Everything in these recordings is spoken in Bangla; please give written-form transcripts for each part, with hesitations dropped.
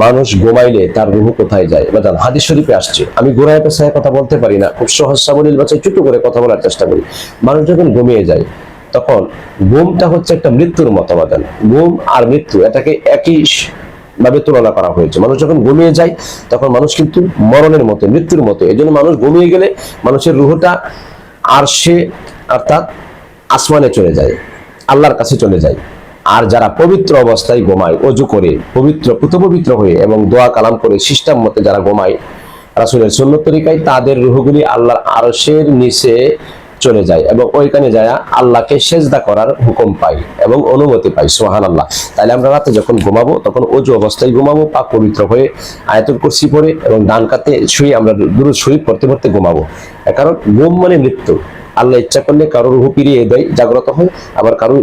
মানুষ ঘুমাইলে তার রুহ কোথায় যায়? বাজান হাদিস শরীফে আসছে, আমি গোড়ায় পেছায় কথা বলতে পারি না, খুব সহজ সাবলীল ভাষায় ছোট করে কথা বলার চেষ্টা করি। মানুষ যখন ঘুমিয়ে যায় তখন ঘুমটা হচ্ছে একটা মৃত্যুর মতো। বাজান ঘুম আর মৃত্যু এটাকে একই ভাবে তুলনা করা হয়েছে। মানুষ যখন ঘুমিয়ে যায় তখন মানুষ কিন্তু মরণের মতো, মৃত্যুর মতো। এই জন্য মানুষ ঘুমিয়ে গেলে মানুষের রুহটা আরশে অর্থাৎ আসমানে চলে যায়, আল্লাহর কাছে চলে যায়। আর যারা পবিত্র অবস্থায় ঘুমায়, অজু করে পবিত্র পুতপবিত্র হয়ে এবং দোয়া কালাম করে সিস্টেম মতে যারা ঘুমায় রাসূলের সুন্নত তরিকায়, তাদের রূহগুলি আল্লাহর আরশের নিচে চলে যায় এবং ওইখানে যায় আল্লাহকে সেজদা করার হুকুম পাই এবং অনুমতি পাই। সুবহানাল্লাহ। তাহলে আমরা রাতে যখন ঘুমাবো তখন অজু অবস্থায় ঘুমাবো, পাক পবিত্র হয়ে আয়াতুল কুরসি পড়ে এবং ডান কাতে শুয়ে আমরা দুরূদ শরীফ পড়তে পড়তে ঘুমাবো। কারণ ঘুম মানে মৃত্যু। আল্লাহ ইচ্ছা করলে কারোর রূহ ফিরিয়ে দেয়, জাগ্রত হয়, আবার কারো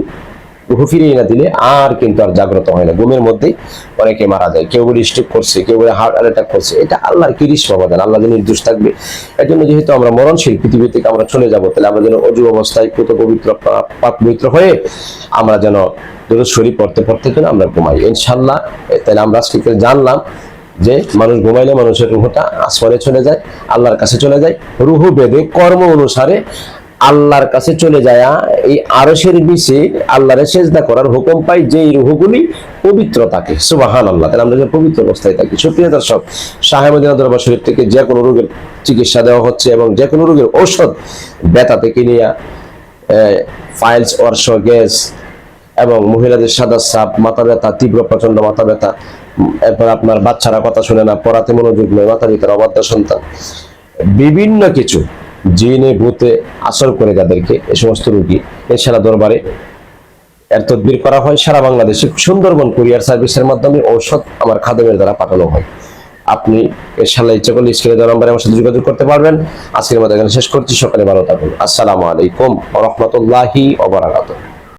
রূহ ফিরিয়ে না দিলে আর কিন্তু আর জাগ্রত হয় না। ঘুমের মধ্যেই অনেকে মারা যায়, কেউ বলে স্ট্রোক করছে, কেউ বলে হার্ট অ্যাটাক করছে। এটা আল্লাহর কিরিশ সমাধান, আল্লাহ যে নির্দোষ থাকবে। এর জন্য যেহেতু আমরা মরণশীল, পৃথিবী থেকে আমরা চলে যাব, তাহলে আমরা যেন অজু অবস্থায় পুত পবিত্র পাক পবিত্র হয়ে আমরা যেন দুরূদ শরীফ পড়তে পড়তে যেন আমরা ঘুমাই ইনশাআল্লাহ। তাহলে আমরা আজকে জানলাম যে মানুষ ঘুমাইলে মানুষের রুহটা আসমানে চলে যায়, আল্লাহর কাছে চলে যায়। রুহ বেদে কর্ম অনুসারে আল্লাহর কাছে চলে যায়, এই আরশের নিচে আল্লাহর সেজদা করার হুকুম পাই যেই রূহগুলি পবিত্র থাকে। সুবহানাল্লাহ। তাহলে আমরা যে পবিত্র অবস্থায় থাকি। সুপ্রিয় দর্শক, শাহে মদিনা দরবার শরীফ থেকে যে কোনো রোগের চিকিৎসা দেওয়া হচ্ছে এবং যে কোনো রোগের ঔষধ, ব্যথা থেকে নিয়ে ফাইলস, অর্শ, গ্যাস এবং মহিলাদের সাদা সাপ, মাথা ব্যথা, তীব্র প্রচন্ড মাথা ব্যথা, এরপর আপনার বাচ্চারা কথা শুনে না, পড়াতে মনোযোগ নেই, মাথার ভিতরে অবাধ্য সন্তান, বিভিন্ন কিছু জিনে ভূতে আসর করে যাদেরকে, এই সমস্ত রোগী ইনশাআল্লাহ দরবারে এর তদবির করা হয়। সারা বাংলাদেশে সুন্দরবন কুরিয়ার সার্ভিসের মাধ্যমে ঔষধ আমার খাদেমের দ্বারা পাঠানো হয়। আপনি ইনশাআল্লাহ ইচ্ছা করলে স্ক্রিনে দেওয়া নম্বরে আমার সাথে যোগাযোগ করতে পারবেন। আজকের মতো এখানে শেষ করছি। সকালে ভালো থাকুন। আসসালামু আলাইকুম ওয়া রাহমাতুল্লাহি ওয়া বারাকাতুহু।